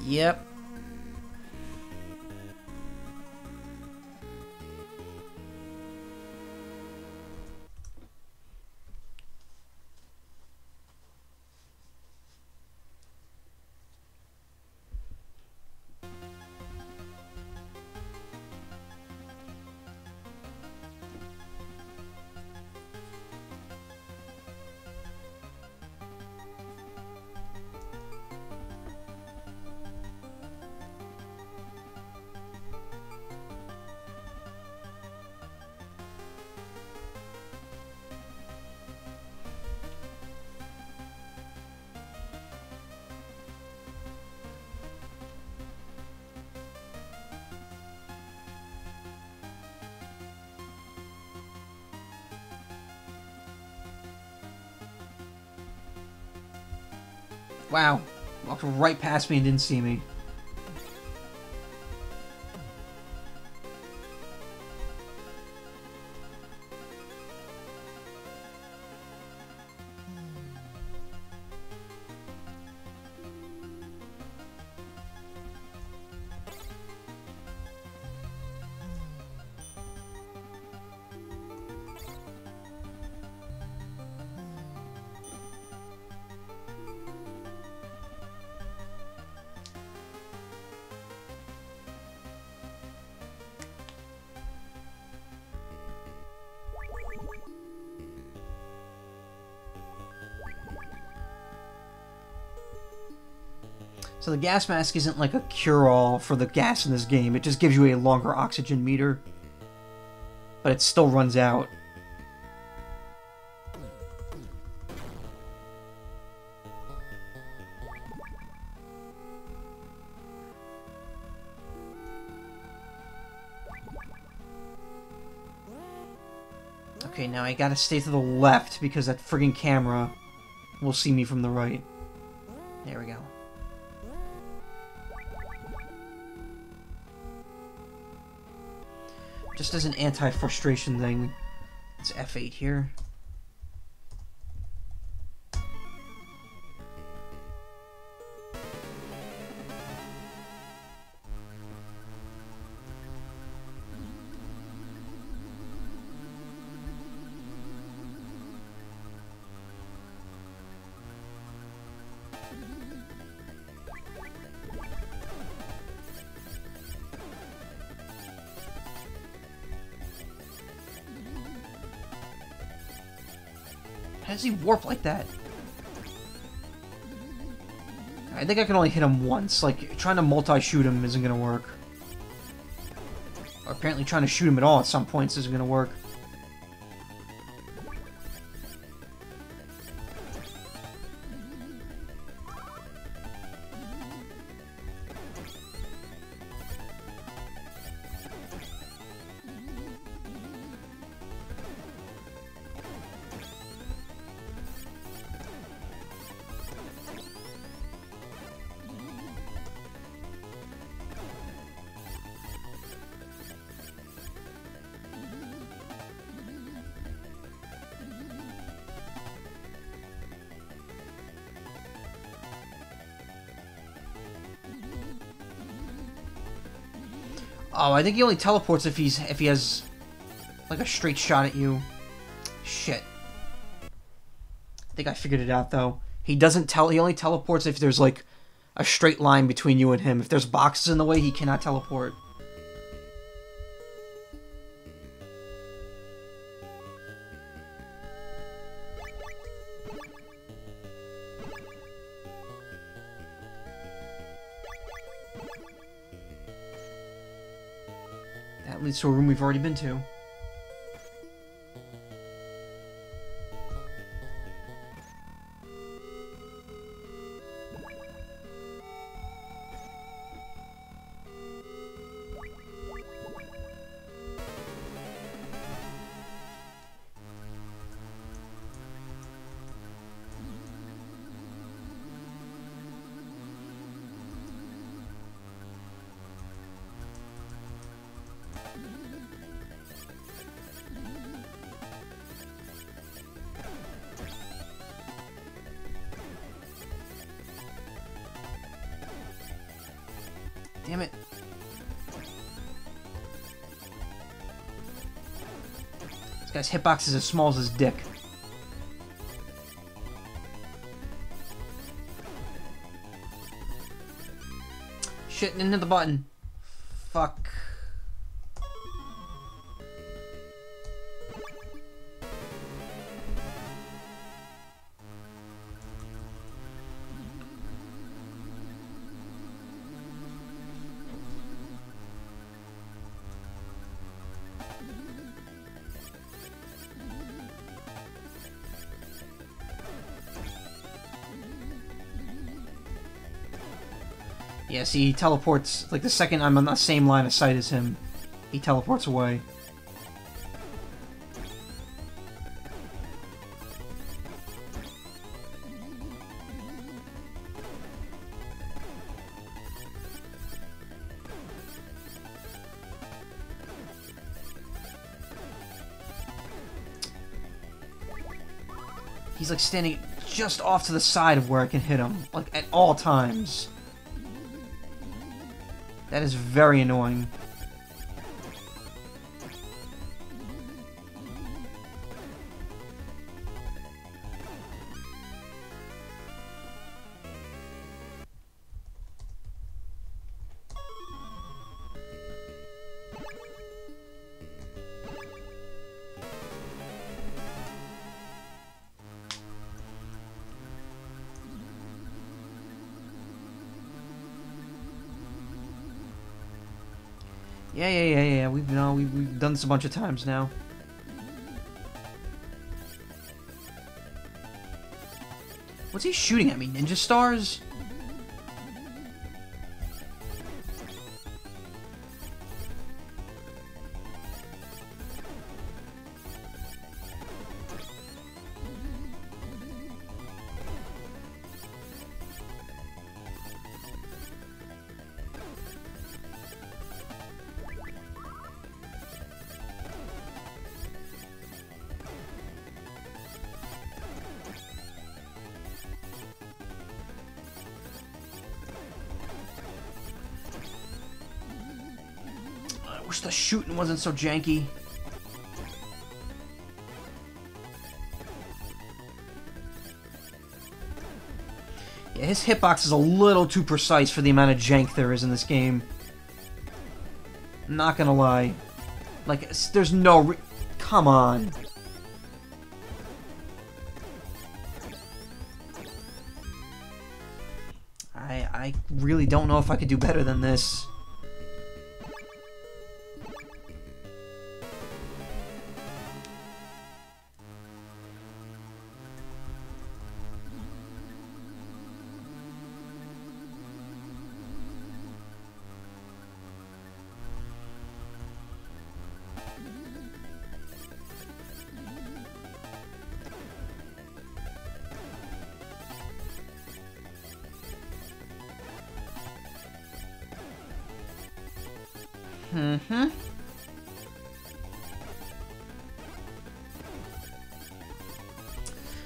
Yep. Wow. Walked right past me and didn't see me. So the gas mask isn't like a cure-all for the gas in this game. It just gives you a longer oxygen meter. But it still runs out. Okay, now I gotta stay to the left because that friggin' camera will see me from the right. There we go. Just as an anti-frustration thing, it's F8 here. How does he warp like that? I think I can only hit him once. Like, trying to multi-shoot him isn't gonna work. Or apparently trying to shoot him at all at some points isn't gonna work. Oh, I think he only teleports if he has like a straight shot at you. Shit. I think I figured it out though. He only teleports if there's like a straight line between you and him. If there's boxes in the way, he cannot teleport. That leads to a room we've already been to. Damn it. This guy's hitbox is as small as his dick. Shit, into the button. Fuck. Yeah, see, he teleports, like, the second I'm on the same line of sight as him, he teleports away. He's, like, standing just off to the side of where I can hit him, like, at all times. That is very annoying. Yeah. We've done this a bunch of times now. What's he shooting at me? Ninja stars? I wish the shooting wasn't so janky. Yeah, his hitbox is a little too precise for the amount of jank there is in this game. I'm not gonna lie. Like, there's no come on. I really don't know if I could do better than this.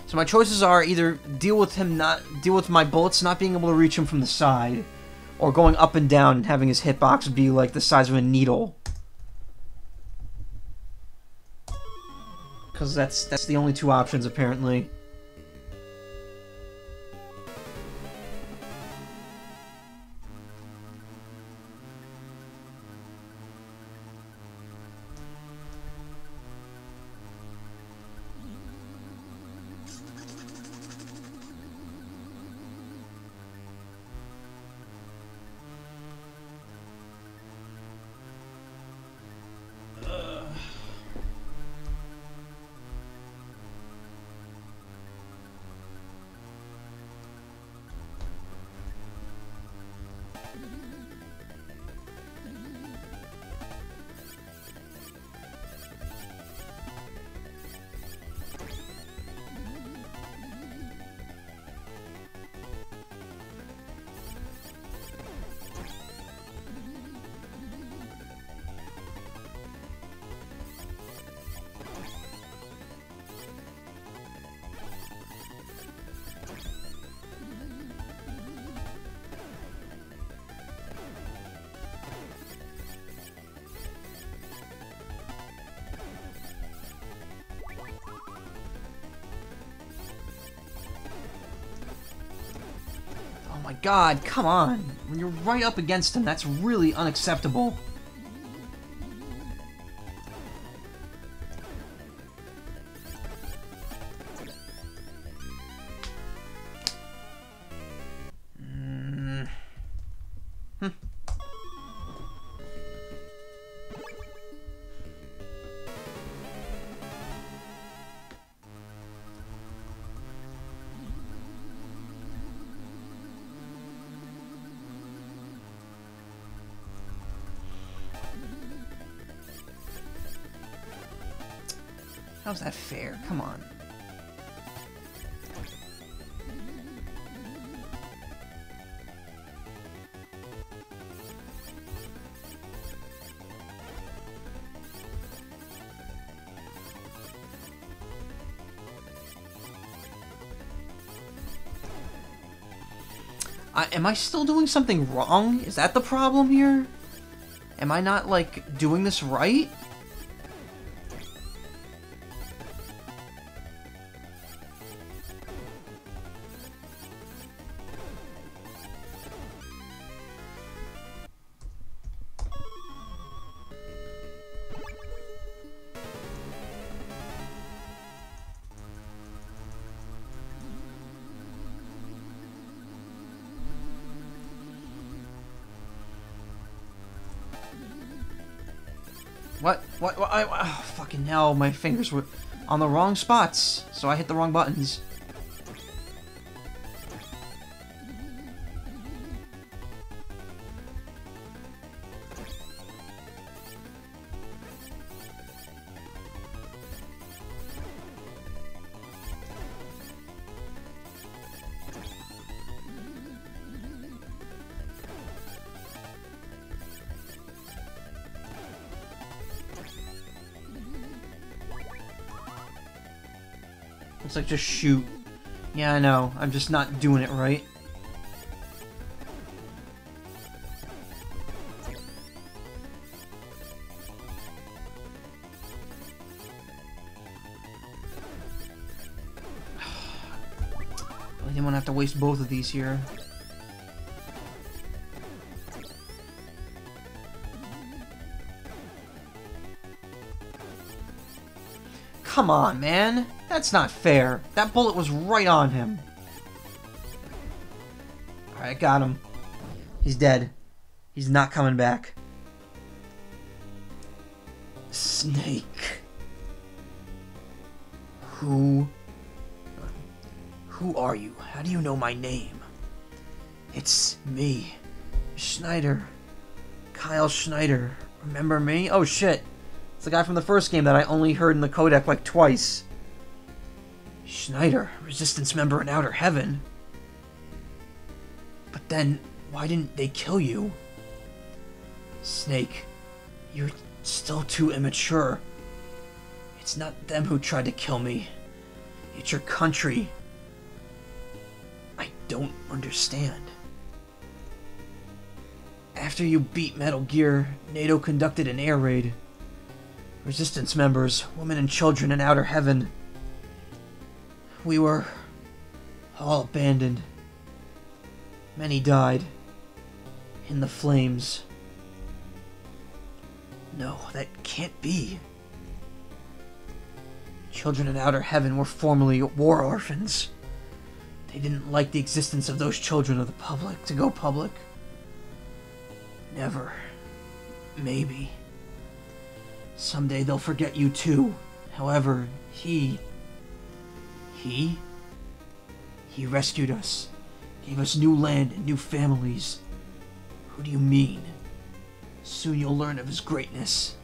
So my choices are either deal with my bullets not being able to reach him from the side, or going up and down and having his hitbox be like the size of a needle. Because that's the only two options apparently. my god, come on. When you're right up against him, that's really unacceptable. How's that fair? Come on. Am I still doing something wrong? Is that the problem here? Am I not, like, doing this right? What? Oh, fucking hell, my fingers were on the wrong spots, so I hit the wrong buttons. It's like, just shoot. Yeah, I know. I'm just not doing it right. I didn't want to have to waste both of these here. Come on, man. That's not fair. That bullet was right on him. Alright, got him. He's dead. He's not coming back. Snake. Who are you? How do you know my name? It's me. Schneider. Kyle Schneider. Remember me? Oh shit. It's the guy from the first game that I only heard in the codec like twice. Schneider, Resistance member in Outer Heaven. But then, why didn't they kill you? Snake, you're still too immature. It's not them who tried to kill me. It's your country. I don't understand. After you beat Metal Gear, NATO conducted an air raid. Resistance members, women and children in Outer Heaven. We were all abandoned. Many died in the flames. No, that can't be. Children in Outer Heaven were formerly war orphans. They didn't like the existence of those children of the public to go public. Never. Maybe. Someday they'll forget you too. However, he rescued us. Gave us new land and new families. Who do you mean? Soon you'll learn of his greatness.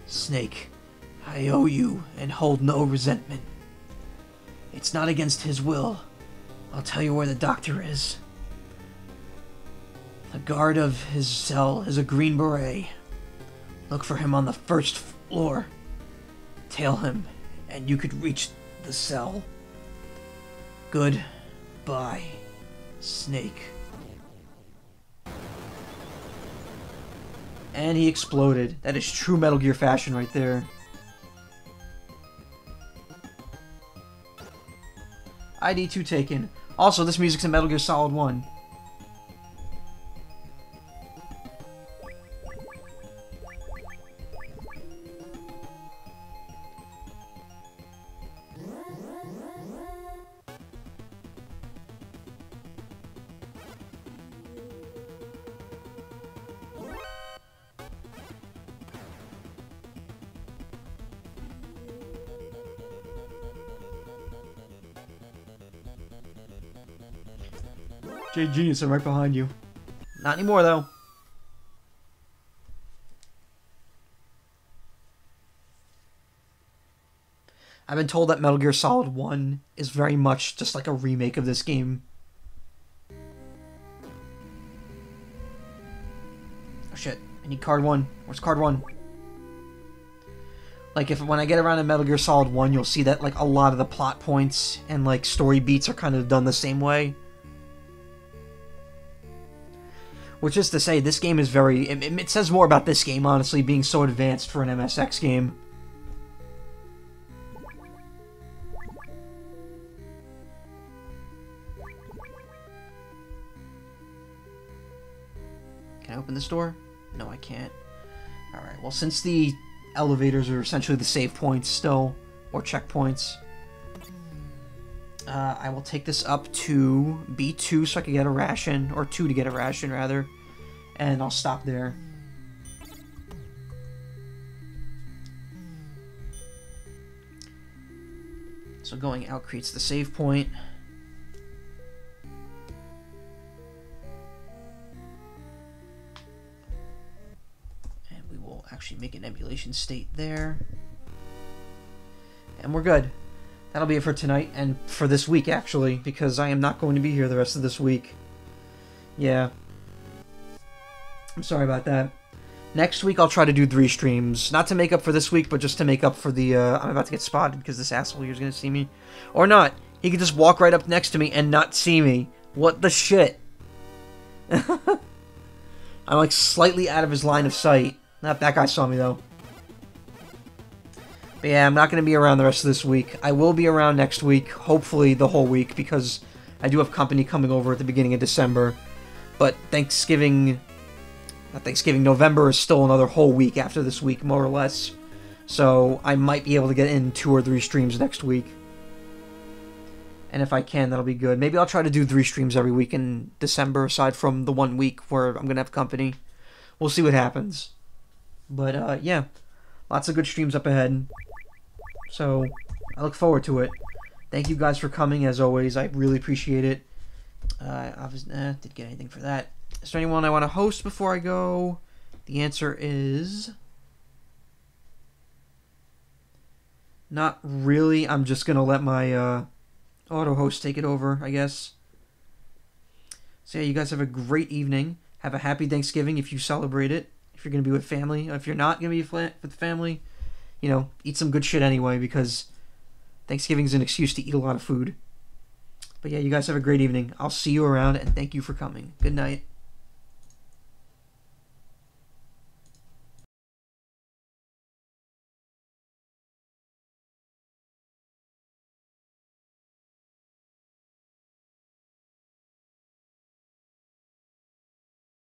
Snake, I owe you and hold no resentment. It's not against his will. I'll tell you where the doctor is. The guard of his cell is a green beret. Look for him on the first floor. Tail him, and you could reach the cell. Goodbye, Snake. And he exploded. That is true Metal Gear fashion right there. ID2 taken. Also, this music's in Metal Gear Solid 1. Jay Genius, I'm right behind you. Not anymore, though. I've been told that Metal Gear Solid 1 is very much just like a remake of this game. Oh shit, I need card 1. Where's card 1? Like, when I get around to Metal Gear Solid 1, you'll see that, like, a lot of the plot points and, like, story beats are kind of done the same way. Which is to say, this game is very... It says more about this game, honestly, being so advanced for an MSX game. Can I open this door? No, I can't. Alright, well, since the elevators are essentially the save points still, or checkpoints, I will take this up to B2 so I can get a ration, or 2 to get a ration, rather, and I'll stop there. So going out creates the save point. And we will actually make an emulation state there. And we're good. That'll be it for tonight, and for this week, actually, because I am not going to be here the rest of this week. Yeah. I'm sorry about that. Next week, I'll try to do 3 streams. Not to make up for this week, but just to make up for the, I'm about to get spotted because this asshole here is going to see me. Or not. He could just walk right up next to me and not see me. What the shit? I'm, like, slightly out of his line of sight. Not that guy saw me, though. But yeah, I'm not going to be around the rest of this week. I will be around next week, hopefully the whole week, because I do have company coming over at the beginning of December. But November is still another whole week after this week, more or less. So I might be able to get in 2 or 3 streams next week. And if I can, that'll be good. Maybe I'll try to do 3 streams every week in December, aside from the 1 week where I'm going to have company. We'll see what happens. But, yeah. Lots of good streams up ahead. So, I look forward to it. Thank you guys for coming, as always. I really appreciate it. Obviously, didn't get anything for that. Is there anyone I want to host before I go? The answer is... not really. I'm just going to let my auto-host take it over, I guess. So yeah, you guys have a great evening. Have a happy Thanksgiving if you celebrate it. If you're going to be with family. If you're not going to be with family, you know, eat some good shit anyway, because Thanksgiving's an excuse to eat a lot of food. But yeah, you guys have a great evening. I'll see you around, and thank you for coming. Good night.